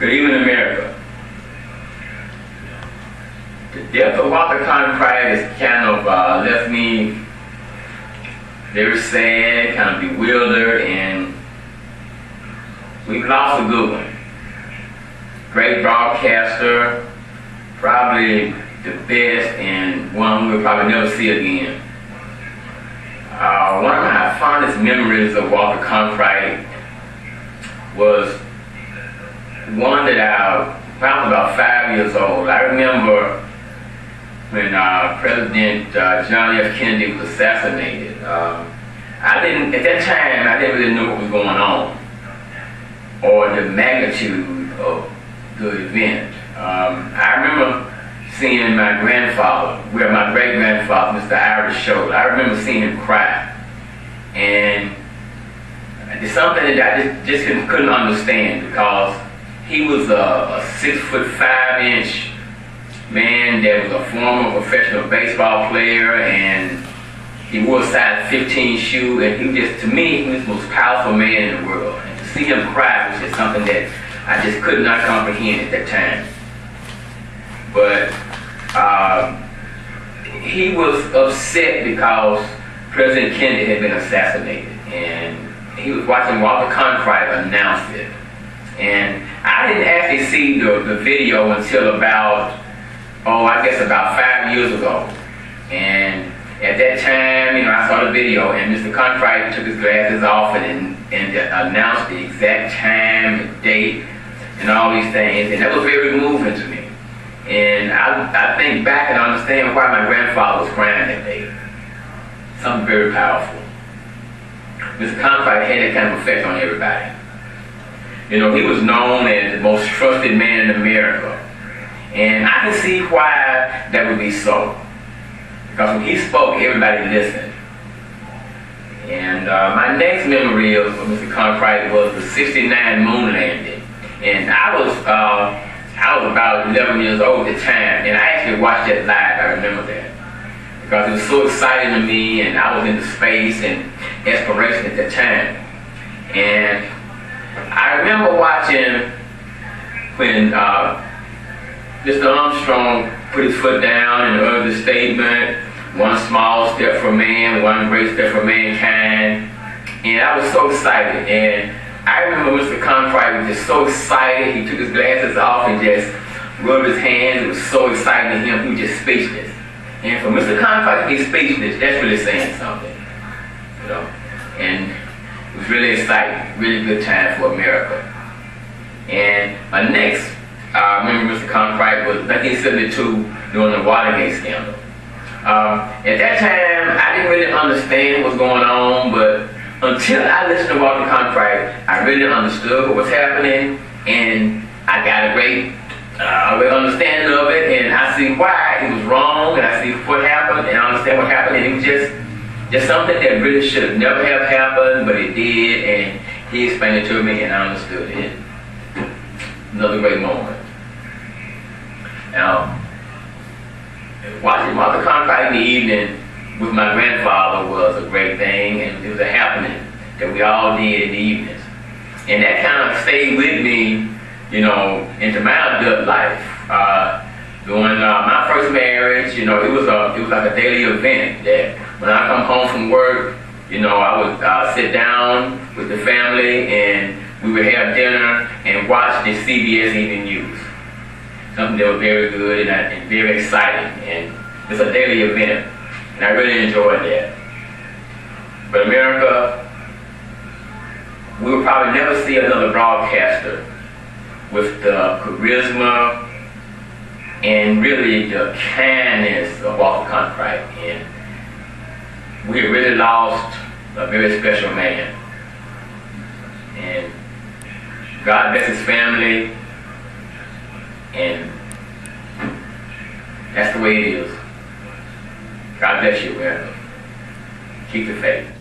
Good evening, America. The death of Walter Cronkite has kind of left me very sad, kind of bewildered, and we've lost a good one. Great broadcaster, probably the best, and one we'll probably never see again. One of my fondest memories of Walter Cronkite was one that I was about 5 years old. I remember when President John F. Kennedy was assassinated. At that time, I didn't really know what was going on or the magnitude of the event. I remember seeing my grandfather, my great-grandfather, Mr. Irish Show. I remember seeing him cry. And it's something that I just couldn't understand, because he was a 6'5" man that was a former professional baseball player, and he wore a size 15 shoe, and to me, he was the most powerful man in the world. And to see him cry was just something that I just could not comprehend at that time. But he was upset because President Kennedy had been assassinated, and he was watching Walter Cronkite announce it. And I didn't actually see the video until about 5 years ago. And at that time, I saw the video, and Mr. Cronkite took his glasses off and announced the exact time, the date, and all these things. And that was very moving to me. And I think back and understand why my grandfather was crying that day. Something very powerful. Mr. Cronkite had that kind of effect on everybody. He was known as the most trusted man in America. And I can see why that would be so. Because when he spoke, everybody listened. And my next memory of Mr. Cronkite was the '69 moon landing. And I was about 11 years old at the time, and I actually watched that live. I remember that. Because it was so exciting to me, and I was into space and exploration at that time. And I remember watching when Mr. Armstrong put his foot down and uttered the statement, "One small step for man, one great step for mankind." And I was so excited. And I remember Mr. Cronkite was just so excited. He took his glasses off and just rubbed his hands. It was so exciting to him. He was just speechless. And for Mr. Cronkite to be speechless, that's really saying something. And it was really exciting, really good time for America. And my next memory of Mr. Cronkite was 1972 during the Watergate scandal. At that time, I didn't really understand what was going on, but until I listened to Walter Cronkite, I really understood what was happening, and I got a great understanding of it, and I see why it was wrong, and I see what happened, and I understand what happened, and it was just something that really should have never have happened, but it did, and he explained it to me, and I understood it. Another great moment. Now, watching Walter Cronkite in the evening with my grandfather was a great thing, and it was a happening that we all did in the evenings. And that kind of stayed with me, into my adult life. During my first marriage, it was like a daily event that when I come home from work, I would sit down with the family and we would have dinner and watch the CBS Evening News. Something that was very good and very exciting, and it's a daily event, and I really enjoyed that. But America, we will probably never see another broadcaster with the charisma and really the kindness of Walter Cronkite. And we have really lost a very special man. And God bless his family, and that's the way it is. God bless you, America. Keep the faith.